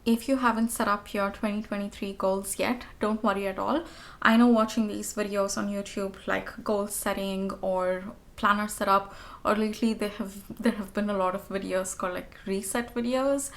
if you haven't set up your 2023 goals yet, don't worry at all. I know watching these videos on YouTube like goal setting or planner setup, or lately there have been a lot of videos called like reset videos.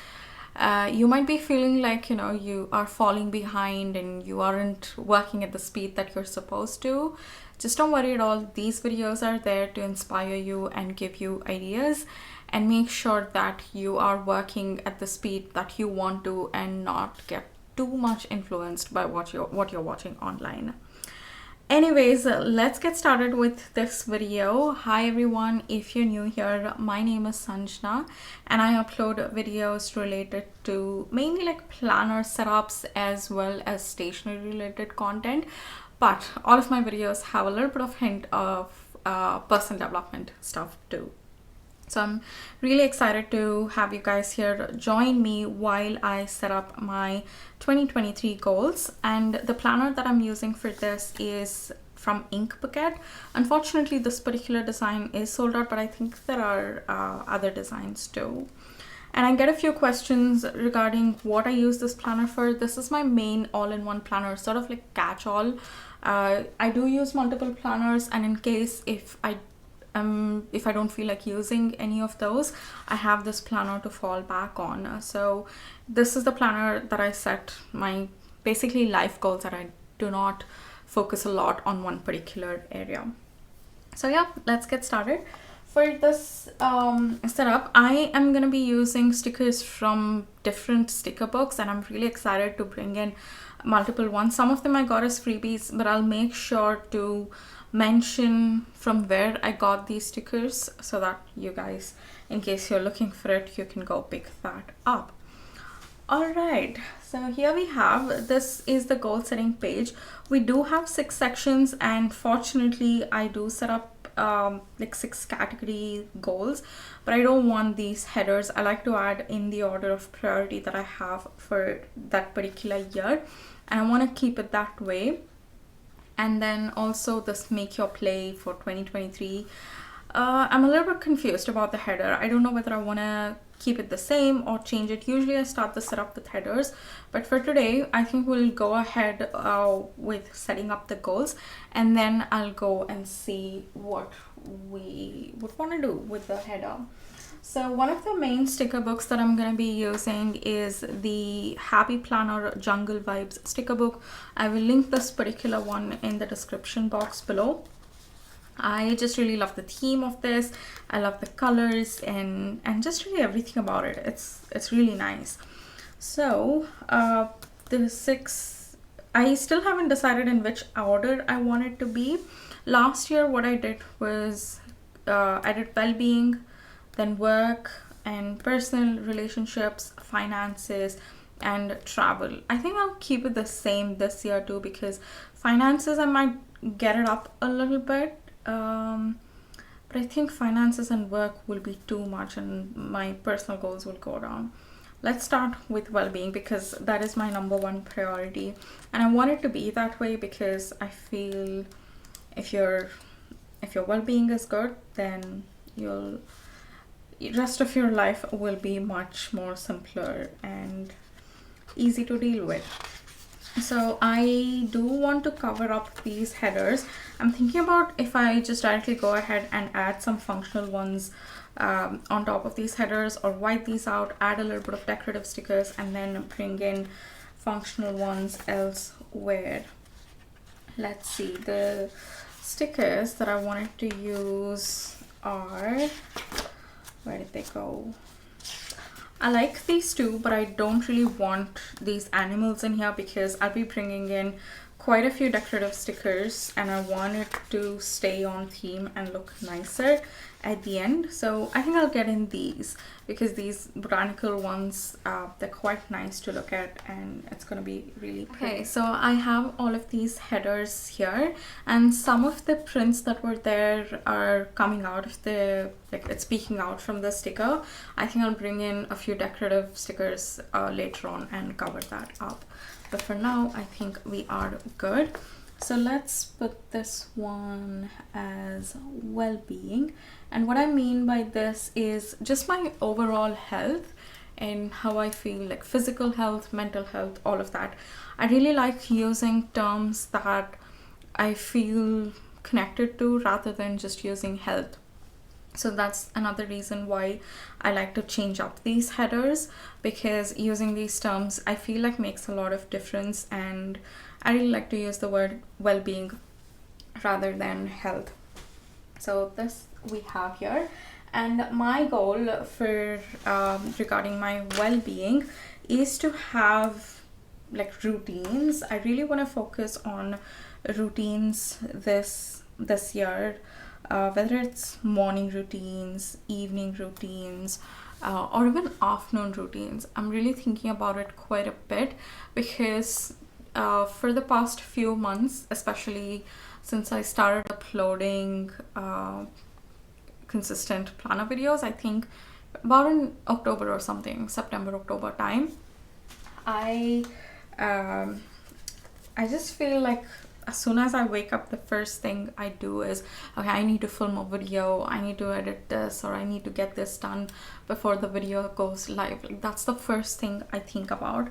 You might be feeling like you are falling behind and you aren't working at the speed that you're supposed to. Just don't worry at all. These videos are there to inspire you and give you ideas, and make sure that you are working at the speed that you want to and not get too much influenced by what you're watching online. Anyways, let's get started with this video. Hi everyone, if you're new here, my name is Sanjana and I upload videos related to mainly like planner setups as well as stationery related content, but all of my videos have a little bit of hint of personal development stuff too. So I'm really excited to have you guys here join me while I set up my 2023 goals. And the planner that I'm using for this is from Ink Bucket. Unfortunately, this particular design is sold out, but I think there are other designs too. And I get a few questions regarding what I use this planner for. This is my main all-in-one planner, sort of like catch-all. I do use multiple planners, and in case if I don't feel like using any of those, I have this planner to fall back on. So this is the planner that I set my basically life goals, that I do not focus a lot on one particular area. So yeah, let's get started. For this setup, I am going to be using stickers from different sticker books, and I'm really excited to bring in multiple ones. Some of them I got as freebies, but I'll make sure to mention from where I got these stickers so that you guys, in case you're looking for it, you can go pick that up. Alright, so here we have, this is the goal setting page. We do have 6 sections, and fortunately I do set up like 6 category goals, but I don't want these headers. I like to add in the order of priority that I have for that particular year, and I want to keep it that way. And then also this make your play for 2023. I'm a little bit confused about the header. I don't know whether I want to keep it the same or change it. Usually I start the setup with headers, but for today I think we'll go ahead with setting up the goals, and then I'll go and see what we would want to do with the header. So one of the main sticker books that I'm going to be using is the Happy Planner Jungle Vibes sticker book. I will link this particular one in the description box below. I just really love the theme of this. I love the colors and just really everything about it. It's really nice. So the 6, I still haven't decided in which order I want it to be. Last year what I did was I did well-being, then work and personal relationships, finances, and travel. I think I'll keep it the same this year too, because finances I might get it up a little bit, but I think finances and work will be too much and my personal goals will go down. Let's start with well-being, because that is my number 1 priority, and I want it to be that way because I feel if your well-being is good, then rest of your life will be much more simpler and easy to deal with. So I do want to cover up these headers. I'm thinking about if I just directly go ahead and add some functional ones on top of these headers, or white these out, add a little bit of decorative stickers, and then bring in functional ones elsewhere. Let's see, the stickers that I wanted to use are, where did they go? I like these two, but I don't really want these animals in here because I'll be bringing in quite a few decorative stickers and I want it to stay on theme and look nicer at the end. So I think I'll get in these because these botanical ones, they're quite nice to look at and it's going to be really pretty. Okay, so I have all of these headers here, and some of the prints that were there are coming out of the, like it's peeking out from the sticker. I think I'll bring in a few decorative stickers later on and cover that up. But for now, I think we are good. So let's put this one as well-being. And what I mean by this is just my overall health in how I feel, like physical health, mental health, all of that. I really like using terms that I feel connected to rather than just using health. So that's another reason why I like to change up these headers, because using these terms I feel like makes a lot of difference, and I really like to use the word well-being rather than health. So this we have here, and my goal for regarding my well-being is to have like routines. I really want to focus on routines this year, whether it's morning routines, evening routines, or even afternoon routines. I'm really thinking about it quite a bit, because for the past few months, especially since I started uploading consistent planner videos, I think about in October or something, September, October time, I um, I just feel like as soon as I wake up, the first thing I do is, okay, I need to film a video, I need to edit this, or I need to get this done before the video goes live. Like, that's the first thing I think about.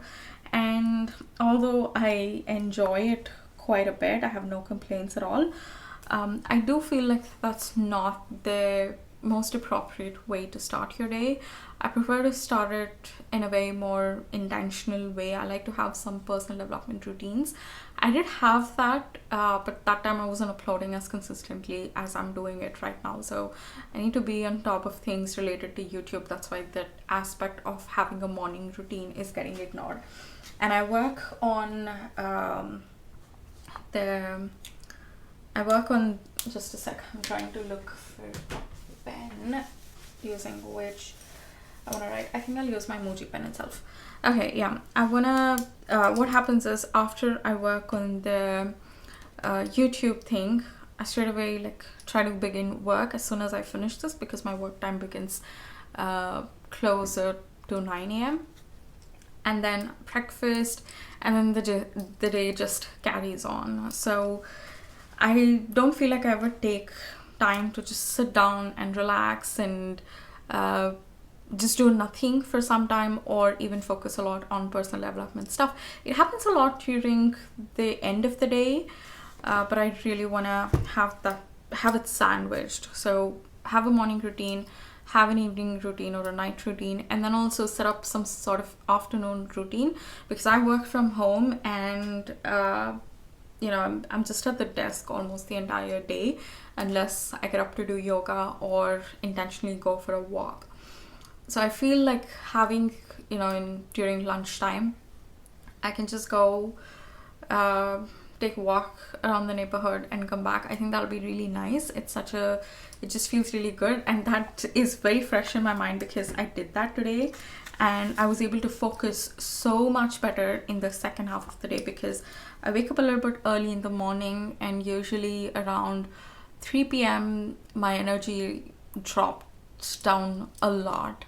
And although I enjoy it quite a bit, I have no complaints at all, I do feel like that's not the most appropriate way to start your day. I prefer to start it in a way more intentional way. I like to have some personal development routines. I did have that, but that time I wasn't uploading as consistently as I'm doing it right now. So I need to be on top of things related to YouTube. That's why that aspect of having a morning routine is getting ignored. And I work on just a sec. I'm trying to look for a pen using which I want to write. I think I'll use my emoji pen itself. Okay, yeah. What happens is, after I work on the YouTube thing, I straight away like try to begin work as soon as I finish this, because my work time begins closer to 9 a.m. and then breakfast, and then the day just carries on. So I don't feel like I ever take time to just sit down and relax and just do nothing for some time, or even focus a lot on personal development stuff. It happens a lot during the end of the day, but I really want to have it sandwiched. So have a morning routine, have an evening routine or a night routine, and then also set up some sort of afternoon routine, because I work from home, and I'm just at the desk almost the entire day, unless I get up to do yoga or intentionally go for a walk. So I feel like having, during lunchtime, I can just go take a walk around the neighborhood and come back. I think that'll be really nice. It just feels really good, and that is very fresh in my mind, because I did that today, and I was able to focus so much better in the second half of the day, because I wake up a little bit early in the morning, and usually around 3 p.m. my energy drops down a lot.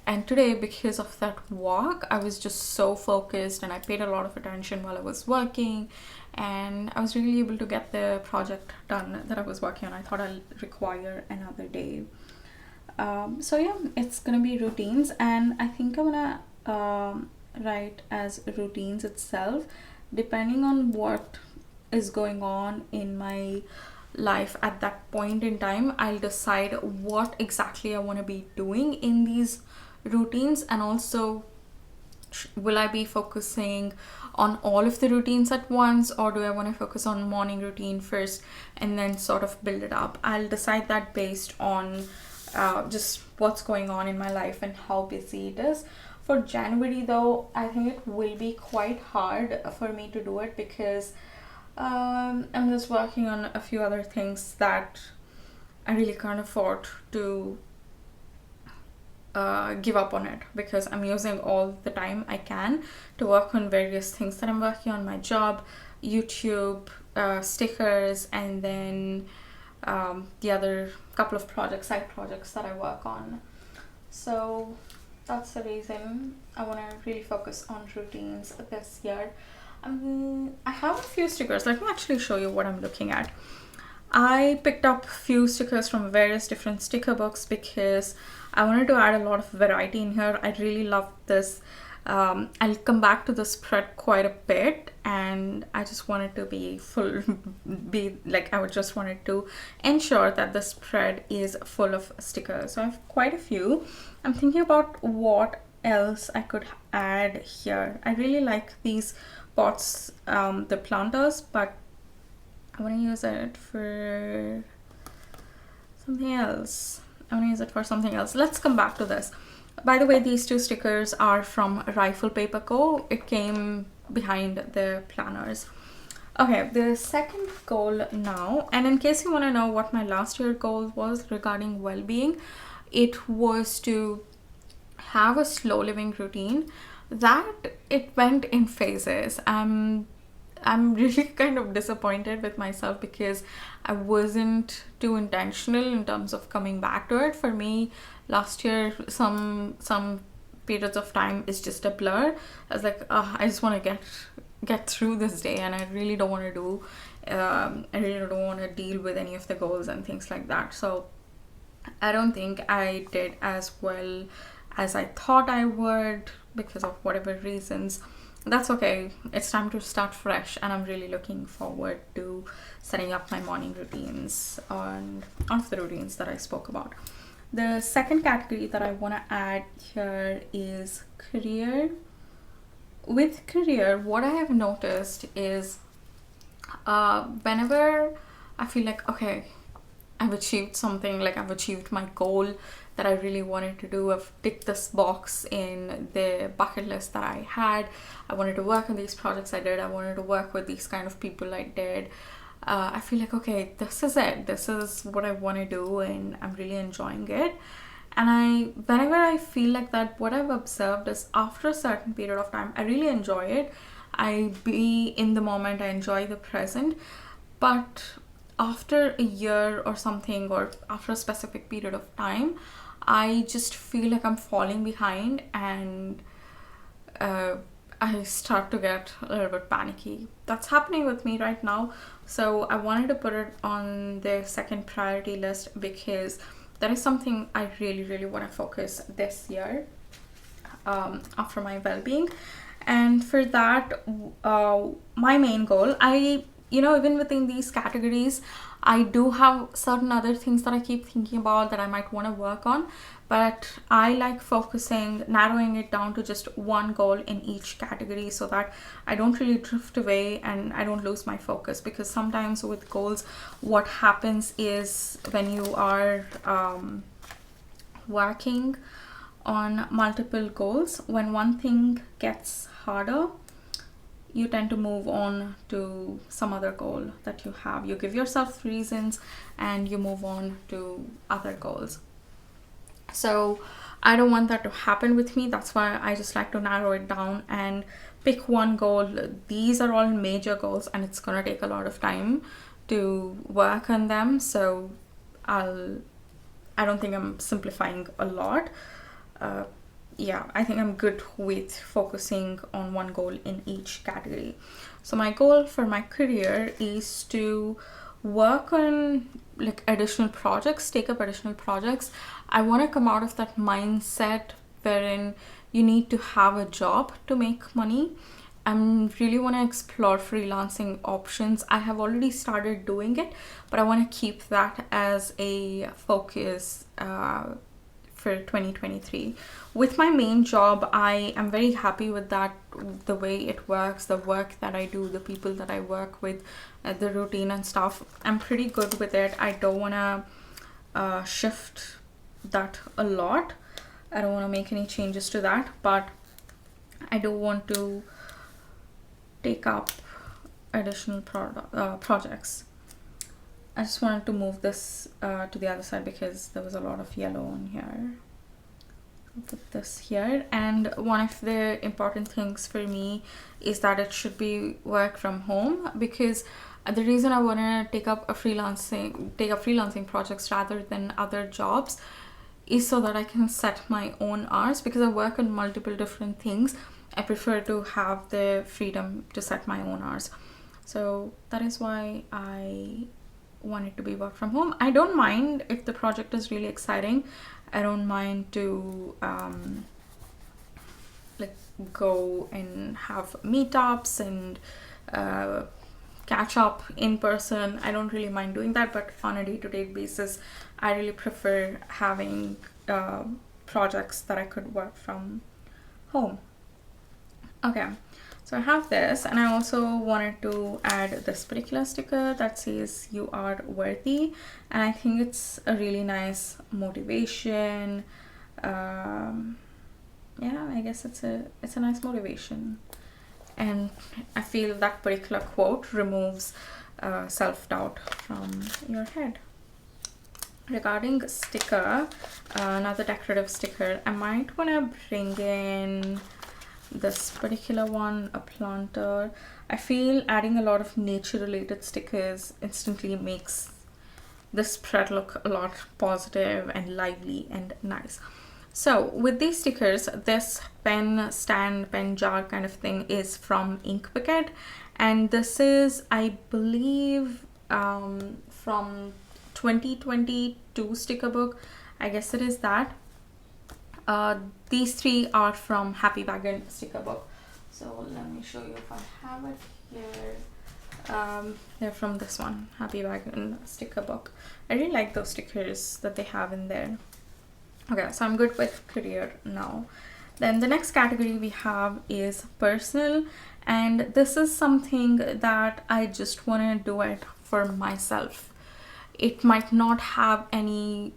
And today, because of that walk, I was just so focused, and I paid a lot of attention while I was working, and I was really able to get the project done that I was working on. I thought I'll require another day. So yeah, it's gonna be routines, and I think I'm gonna write as routines itself, depending on what is going on in my life at that point in time. I'll decide what exactly I want to be doing in these routines, and also will I be focusing on all of the routines at once, or do I want to focus on morning routine first and then sort of build it up. I'll decide that based on just what's going on in my life and how busy it is. For January though, I think it will be quite hard for me to do it, because I'm just working on a few other things that I really can't afford to give up on it, because I'm using all the time I can to work on various things that I'm working on: my job, YouTube, stickers, and then the other couple of side projects that I work on. So that's the reason I want to really focus on routines this year. I have a few stickers. Let me actually show you what I'm looking at. I picked up few stickers from various different sticker books because I wanted to add a lot of variety in here. I really love this. I'll come back to the spread quite a bit, and I just wanted to be full, be like, I would just wanted to ensure that the spread is full of stickers. So I have quite a few. I'm thinking about what else I could add here. I really like these pots, the planters, but I want to use it for something else. I want to use it for something else. Let's come back to this. By the way, these two stickers are from Rifle Paper Co. It came behind the planners. Okay, the second goal now, and in case you want to know what my last year goal was regarding well-being, it was to have a slow living routine. That it went in phases. I'm really kind of disappointed with myself because I wasn't too intentional in terms of coming back to it. For me, last year, some periods of time is just a blur. I was like, oh, I just want to get through this day, and I really don't want to do. I really don't want to deal with any of the goals and things like that. So I don't think I did as well as I thought I would because of whatever reasons. That's okay. It's time to start fresh, and I'm really looking forward to setting up my morning routines and all of the routines that I spoke about. The second category that I want to add here is career. With career, what I have noticed is whenever I feel like, okay, I've achieved something, like I've achieved my goal that I really wanted to do. I've ticked this box in the bucket list that I had. I wanted to work on these projects I did. I wanted to work with these kind of people I did. I feel like, okay, this is it. This is what I want to do, and I'm really enjoying it. And whenever I feel like that, what I've observed is after a certain period of time, I really enjoy it. I be in the moment, I enjoy the present. But after a year or something, or after a specific period of time, I just feel like I'm falling behind, and I start to get a little bit panicky. That's happening with me right now. So I wanted to put it on the second priority list because that is something I really, really want to focus this year after my well-being. And for that, my main goal, even within these categories, I do have certain other things that I keep thinking about that I might want to work on, but I like narrowing it down to just one goal in each category so that I don't really drift away and I don't lose my focus. Because sometimes with goals, what happens is when you are working on multiple goals, when one thing gets harder, you tend to move on to some other goal that you have. You give yourself reasons and you move on to other goals. So I don't want that to happen with me. That's why I just like to narrow it down and pick one goal. These are all major goals, and it's gonna take a lot of time to work on them. So I don't think I'm simplifying a lot. I think I'm good with focusing on one goal in each category. So my goal for my career is to work on like additional projects, take up additional projects. I want to come out of that mindset wherein you need to have a job to make money. I really want to explore freelancing options. I have already started doing it, but I want to keep that as a focus for 2023. With my main job, I am very happy with that, the way it works, the work that I do, the people that I work with, the routine and stuff. I'm pretty good with it. I don't want to shift that a lot. I don't want to make any changes to that, but I do want to take up additional projects. I just wanted to move this to the other side because there was a lot of yellow on here. I'll put this here. And one of the important things for me is that it should be work from home, because the reason I want to take up freelancing projects rather than other jobs is so that I can set my own hours. Because I work on multiple different things, I prefer to have the freedom to set my own hours. So that is why I want it to be work from home. I don't mind if the project is really exciting. I don't mind to like go and have meetups and catch up in person. I don't really mind doing that, but on a day-to-day basis, I really prefer having projects that I could work from home. Okay, so I have this, and I also wanted to add this particular sticker that says "You are worthy," and I think it's a really nice motivation. Yeah, I guess it's a nice motivation, and I feel that particular quote removes self-doubt from your head. Regarding sticker, another decorative sticker, I might want to bring in this particular one, a planter. I feel adding a lot of nature related stickers instantly makes this spread look a lot positive and lively and nice. So with these stickers, this pen stand, pen jar kind of thing is from Ink Bucket, and this is, I believe, from 2022 sticker book. I guess it is that. These three are from Happy Wagon sticker book. So let me show you if I have it here. They're from this one, Happy Wagon sticker book. I really like those stickers that they have in there. Okay, so I'm good with career now. Then the next category we have is personal, and this is something that I just want to do it for myself. It might not add any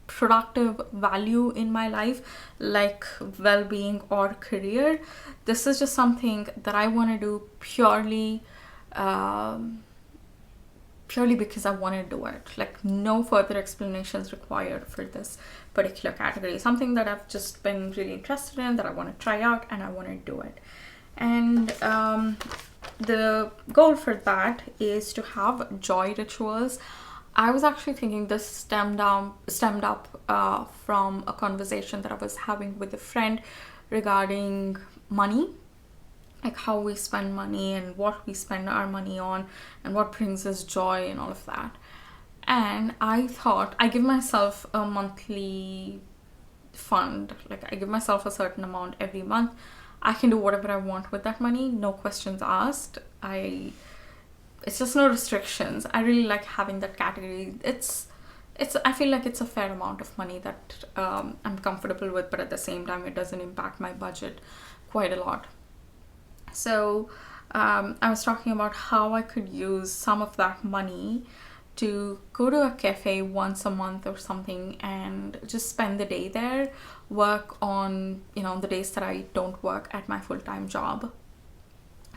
productive value in my life, like well-being or career. This is just something that I want to do purely because I want to do it. Like, no further explanations required for this particular category. Something that I've just been really interested in, that I want to try out, and I want to do it. And the goal for that is to have joy rituals. I was actually thinking this stemmed up from a conversation that I was having with a friend regarding money, like how we spend money and what we spend our money on and what brings us joy and all of that. And I thought, I give myself a monthly fund, like I give myself a certain amount every month. I can do whatever I want with that money, no questions asked. It's just no restrictions. I really like having that category. I feel like it's a fair amount of money that I'm comfortable with, but at the same time it doesn't impact my budget quite a lot. So I was talking about how I could use some of that money to go to a cafe once a month or something and just spend the day there, work on, the days that I don't work at my full-time job.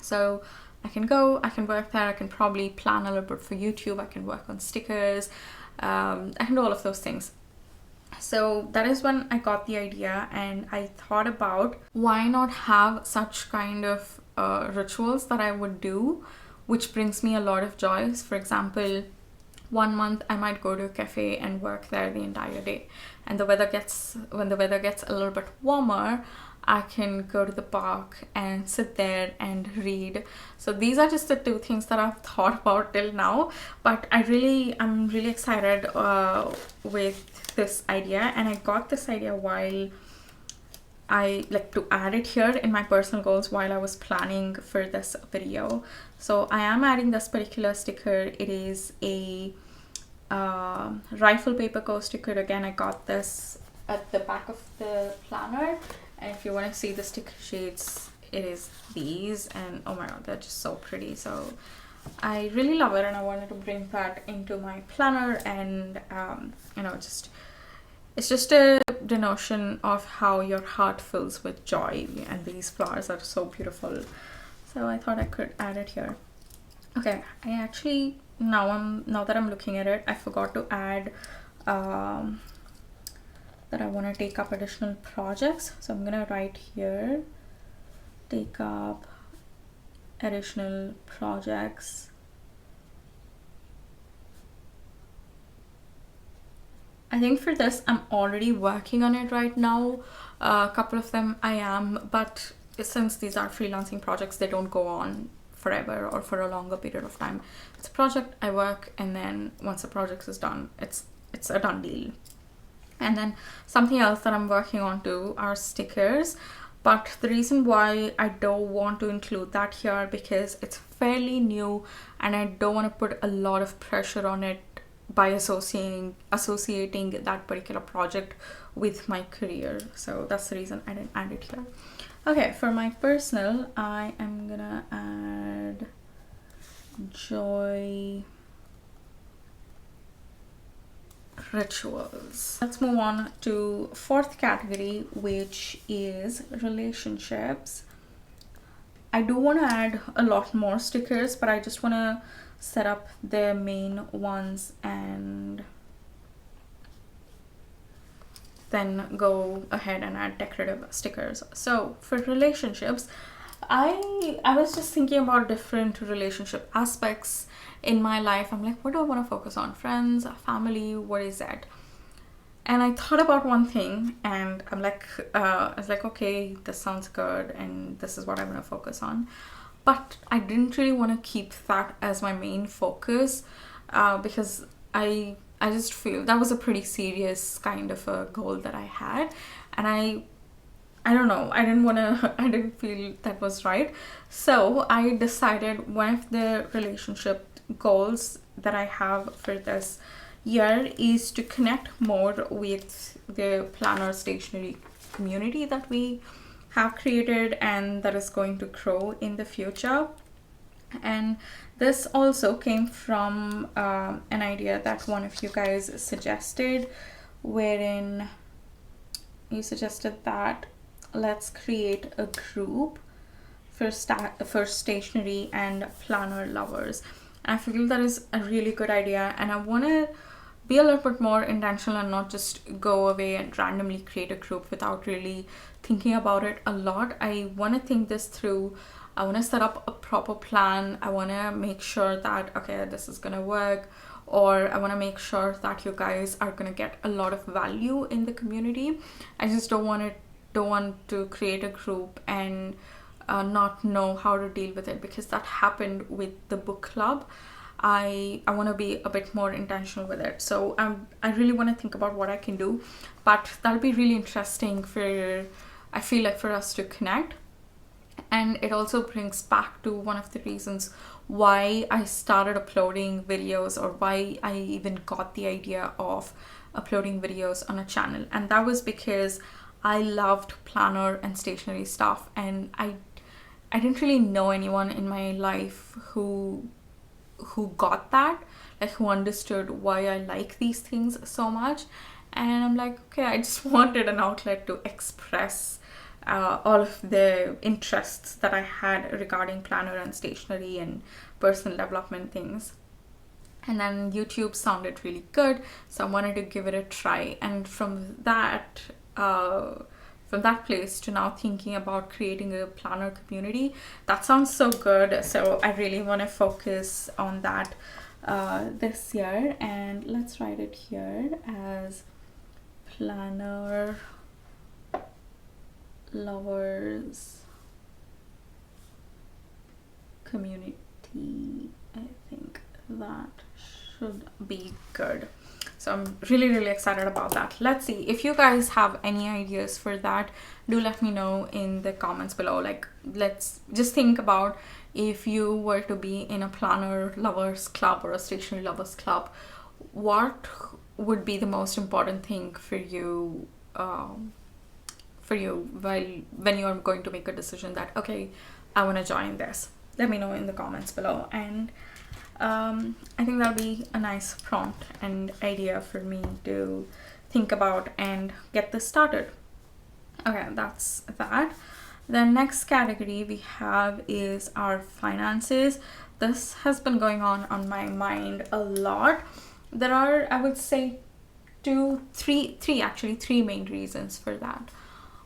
So I can work there, I can probably plan a little bit for YouTube, I can work on stickers, I can do all of those things. So that is when I got the idea, and I thought about why not have such kind of rituals that I would do, which brings me a lot of joy. For example, one month I might go to a cafe and work there the entire day, and when the weather gets a little bit warmer, I can go to the park and sit there and read. So these are just the two things that I've thought about till now, but I'm really excited with this idea, and I got this idea while I like to add it here in my personal goals while I was planning for this video. So I am adding this particular sticker. It is a rifle paper co sticker. Again, I got this at the back of the planner, and if you want to see the sticker shades, it is these, and oh my god, they're just so pretty. So I really love it, and I wanted to bring that into my planner, and it's just a denotion of how your heart fills with joy, and these flowers are so beautiful. So I thought I could add it here. Okay, I actually now that I'm looking at it, I forgot to add that I want to take up additional projects. So I'm gonna write here, take up additional projects. I think for this, I'm already working on it right now. A couple of them I am, but since these are freelancing projects, they don't go on forever or for a longer period of time. It's a project I work, and then once the project is done, it's a done deal. And then something else that I'm working on too are stickers. But the reason why I don't want to include that here, because it's fairly new and I don't want to put a lot of pressure on it by associating that particular project with my career. So that's the reason I didn't add it here. Okay, for my personal, I am gonna add joy rituals. Let's move on to fourth category, which is relationships. I do want to add a lot more stickers, but I just want to set up the main ones and then go ahead and add decorative stickers. So for relationships, I was just thinking about different relationship aspects in my life. I'm like, what do I want to focus on? Friends, family, what is that? And I thought about one thing, and I'm like, I was like, okay, this sounds good, and this is what I'm going to focus on. But I didn't really want to keep that as my main focus, because I just feel that was a pretty serious kind of a goal that I had, and I don't know, I didn't feel that was right. So I decided one of the relationship goals that I have for this year is to connect more with the planner stationery community that we have created and that is going to grow in the future. And this also came from an idea that one of you guys suggested, wherein you suggested that let's create a group for stationery and planner lovers. And I feel that is a really good idea, and I want to be a little bit more intentional and not just go away and randomly create a group without really thinking about it a lot. I want to think this through. I want to set up a proper plan. I want to make sure that, okay, this is going to work, or I want to make sure that you guys are going to get a lot of value in the community. I just don't want to create a group and not know how to deal with it, because that happened with the book club. I want to be a bit more intentional with it. So I really want to think about what I can do, but that'll be really interesting I feel like for us to connect. And it also brings back to one of the reasons why I started uploading videos, or why I even got the idea of uploading videos on a channel. And that was because I loved planner and stationery stuff, and I didn't really know anyone in my life who got that, like who understood why I like these things so much. And I'm like, okay, I just wanted an outlet to express all of the interests that I had regarding planner and stationery and personal development things. And then YouTube sounded really good, so I wanted to give it a try. And from that place to now thinking about creating a planner community, that sounds so good. So I really want to focus on that this year. And let's write it here as planner lovers community. I think that should be good. So I'm really, really excited about that. Let's see if you guys have any ideas for that. Do let me know in the comments below. Like, let's just think about, if you were to be in a planner lovers club or a stationery lovers club, what would be the most important thing for you when you're going to make a decision that, okay, I want to join this. Let me know in the comments below. And I think that'll be a nice prompt and idea for me to think about and get this started. Okay, that's that. The next category we have is our finances. This has been going on my mind a lot. There are, I would say, three main reasons for that.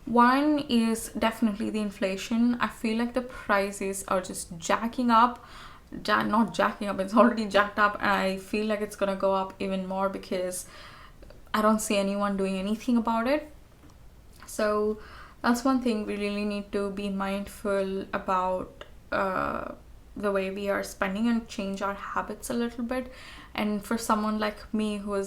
One is definitely the inflation. I feel like the prices are just jacking up. Not jacking up, it's already jacked up, and I feel like it's gonna go up even more because I don't see anyone doing anything about it. So that's one thing we really need to be mindful about the way we are spending and change our habits a little bit. And for someone like me who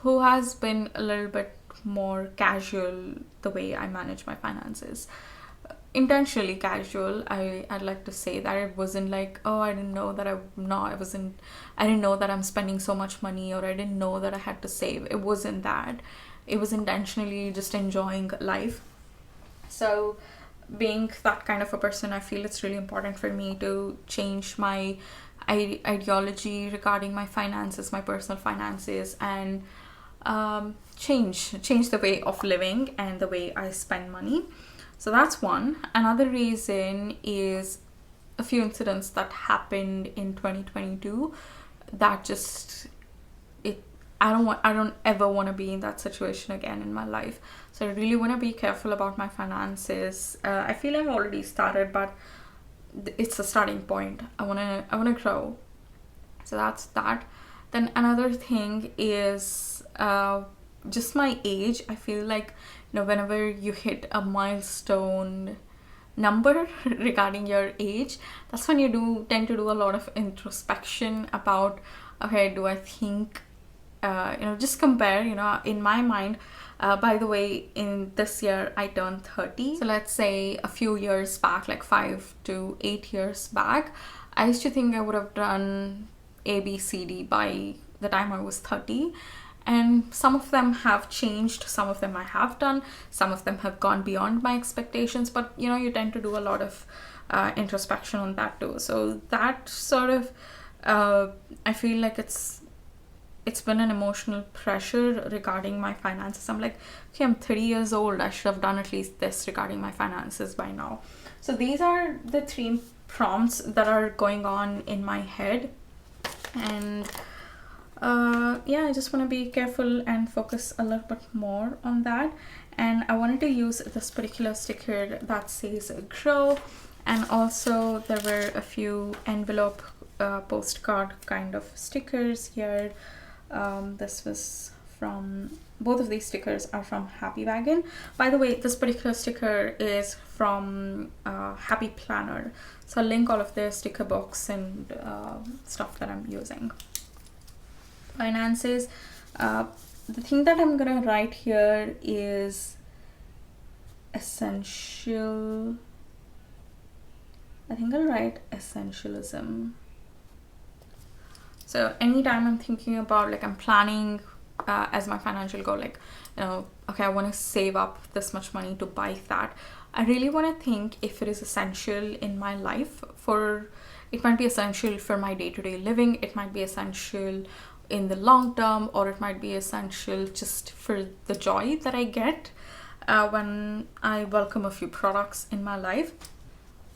who has been a little bit more casual the way I manage my finances, intentionally casual, I'd like to say that it wasn't like, oh, I didn't know that I didn't know that I'm spending so much money, or I didn't know that I had to save. It wasn't that. It was intentionally just enjoying life. So being that kind of a person, I feel it's really important for me to change my ideology regarding my finances, my personal finances, and change the way of living and the way I spend money. So that's one. Another reason is a few incidents that happened in 2022 that just it I don't ever want to be in that situation again in my life. So I really want to be careful about my finances. I feel I've already started, but it's a starting point. I want to grow. So that's that. Then another thing is just my age. I feel like, whenever you hit a milestone number regarding your age, that's when you do tend to do a lot of introspection about, okay, do I think, just compare, in my mind. By the way, in this year I turned 30. So let's say a few years back, like 5 to 8 years back, I used to think I would have done ABCD by the time I was 30. And some of them have changed, some of them I have done, some of them have gone beyond my expectations, but you tend to do a lot of introspection on that too. So that sort of, I feel like it's been an emotional pressure regarding my finances. I'm like, okay, I'm 30 years old, I should have done at least this regarding my finances by now. So these are the 3 prompts that are going on in my head. And I just want to be careful and focus a little bit more on that. And I wanted to use this particular sticker that says grow, and also there were a few envelope postcard kind of stickers here. This was from, both of these stickers are from Happy Wagon. By the way, this particular sticker is from Happy Planner, so I'll link all of their sticker books and stuff that I'm using. Finances, the thing that I'm gonna write here is essential. I think I'll write essentialism. So anytime I'm thinking about, like, I'm planning as my financial goal, like, okay, I want to save up this much money to buy that, I really want to think if it is essential in my life. It might be essential for my day-to-day living, it might be essential in the long term, or it might be essential just for the joy that I get when I welcome a few products in my life.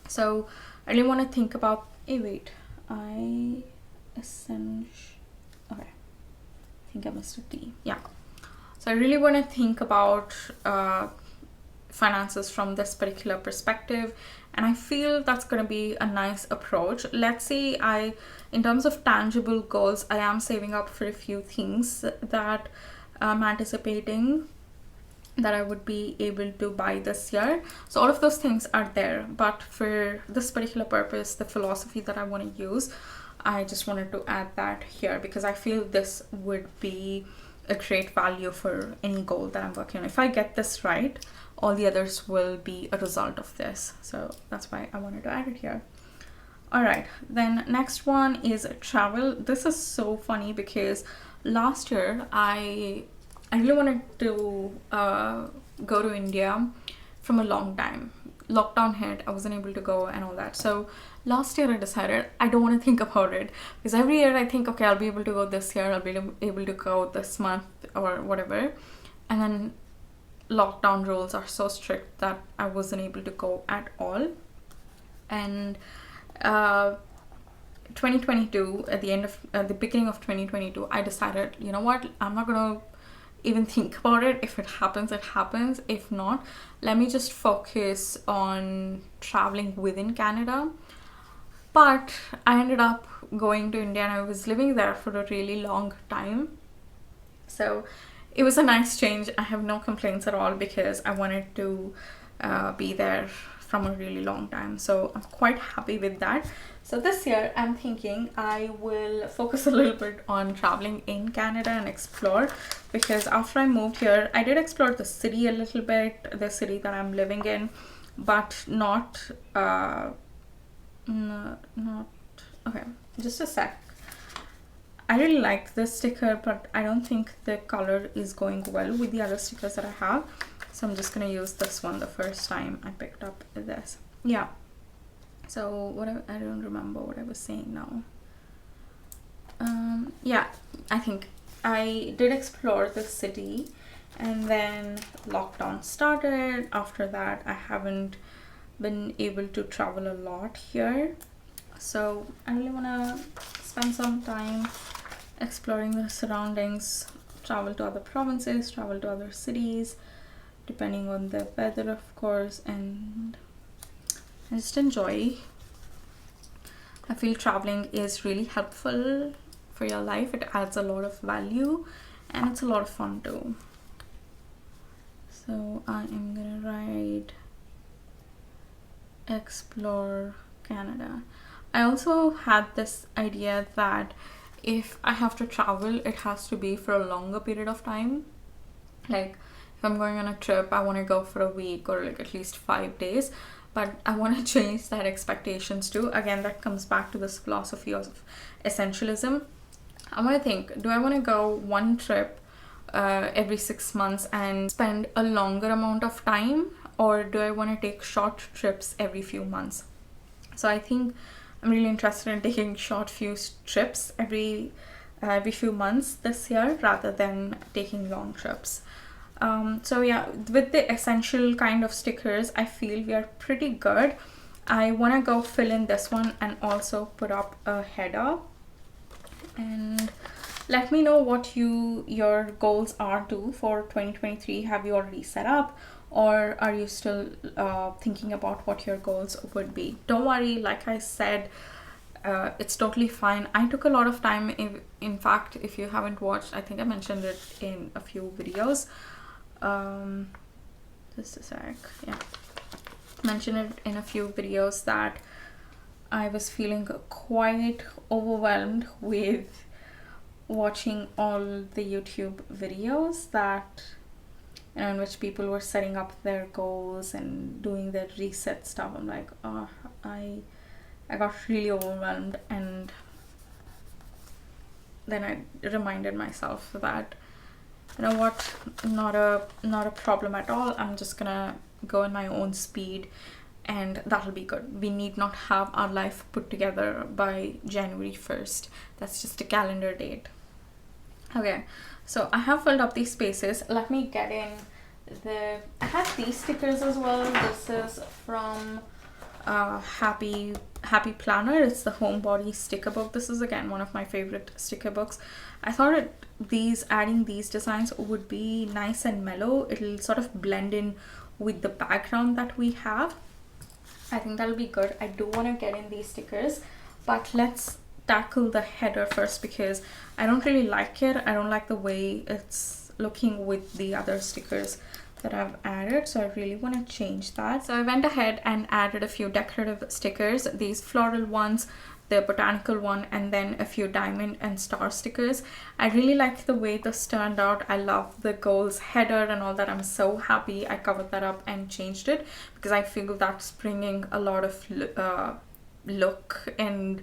So I really want to think about, okay, I think I missed a T. Yeah. So I really want to think about finances from this particular perspective, and I feel that's going to be a nice approach. Let's say in terms of tangible goals, I am saving up for a few things that I'm anticipating that I would be able to buy this year. So all of those things are there, but for this particular purpose, the philosophy that I want to use, I just wanted to add that here because I feel this would be a great value for any goal that I'm working on. If I get this right, all the others will be a result of this. So that's why I wanted to add it here. All right, then next one is travel. This is so funny because last year I really wanted to go to India from a long time. Lockdown hit, I wasn't able to go and all that. So last year I decided I don't want to think about it, because every year I think, okay, I'll be able to go this year, I'll be able to go this month or whatever. And then lockdown rules are so strict that I wasn't able to go at all. And 2022, at the beginning of 2022, I decided, you know what, I'm not gonna even think about it. If it happens, it happens. If not, let me just focus on traveling within Canada. But I ended up going to India and I was living there for a really long time. So it was a nice change. I have no complaints at all because I wanted to be there from a really long time, so I'm quite happy with that. So this year I'm thinking I will focus a little bit on traveling in Canada and explore, because after I moved here I did explore the city a little bit, the city that I'm living in, but not not okay, just a sec. I really like this sticker, but I don't think the color is going well with the other stickers that I have. So I'm just gonna use this one the first time I picked up this. Yeah. So I don't remember what I was saying now. Yeah, I think I did explore the city, and then lockdown started. After that, I haven't been able to travel a lot here. So I really wanna spend some time exploring the surroundings, travel to other provinces, travel to other cities, depending on the weather, of course, and just enjoy. I feel traveling is really helpful for your life. It adds a lot of value and it's a lot of fun too. So I am gonna write explore Canada. I also had this idea that if I have to travel, it has to be for a longer period of time. Like if I'm going on a trip, I want to go for a week or like at least 5 days, but I want to change that expectations too. Again, that comes back to this philosophy of essentialism. I want to think, do I want to go one trip every 6 months and spend a longer amount of time, or do I want to take short trips every few months? So I think I'm really interested in taking short few trips every few months this year rather than taking long trips. So yeah, with the essential kind of stickers, I feel we are pretty good. I want to go fill in this one and also put up a header. And let me know what your goals are too for 2023. Have you already set up, or are you still thinking about what your goals would be? Don't worry, like I said, it's totally fine. I took a lot of time. In fact, if you haven't watched, I think I mentioned it in a few videos. Just a sec. Yeah, mentioned it in a few videos that I was feeling quite overwhelmed with watching all the YouTube videos that, you know, in which people were setting up their goals and doing their reset stuff. I'm like, oh, I got really overwhelmed, and then I reminded myself that, you know what, not a problem at all. I'm just gonna go in my own speed, and that'll be good. We need not have our life put together by January 1st. That's just a calendar date. Okay, so I have filled up these spaces. Let me get in I have these stickers as well. This is from Happy Planner. It's the Homebody sticker book. This is again one of my favorite sticker books. I thought adding these designs would be nice and mellow. It'll sort of blend in with the background that we have. I think that'll be good. I do want to get in these stickers, but let's tackle the header first because I don't really like it. I don't like the way it's looking with the other stickers that I've added, so I really want to change that. So I went ahead and added a few decorative stickers, these floral ones, the botanical one, and then a few diamond and star stickers. I really like the way this turned out. I love the goals header and all that. I'm so happy I covered that up and changed it because I feel that's bringing a lot of look, and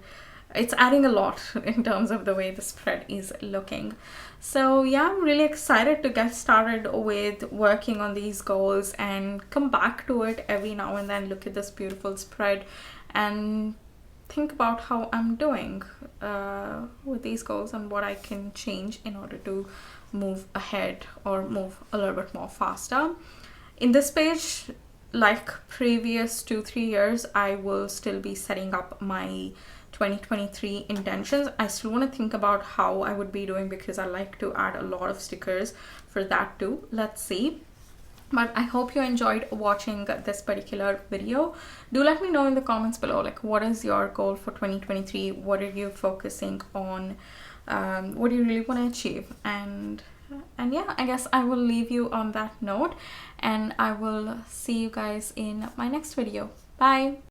it's adding a lot in terms of the way the spread is looking. So yeah, I'm really excited to get started with working on these goals and come back to it every now and then, look at this beautiful spread and think about how I'm doing with these goals and what I can change in order to move ahead or move a little bit more faster. In this page, like previous 2-3 years, I will still be setting up my 2023 intentions. I still want to think about how I would be doing because I like to add a lot of stickers for that too. Let's see. But I hope you enjoyed watching this particular video. Do let me know in the comments below, like, what is your goal for 2023? What are you focusing on? What do you really want to achieve? And yeah, I guess I will leave you on that note, and I will see you guys in my next video. Bye.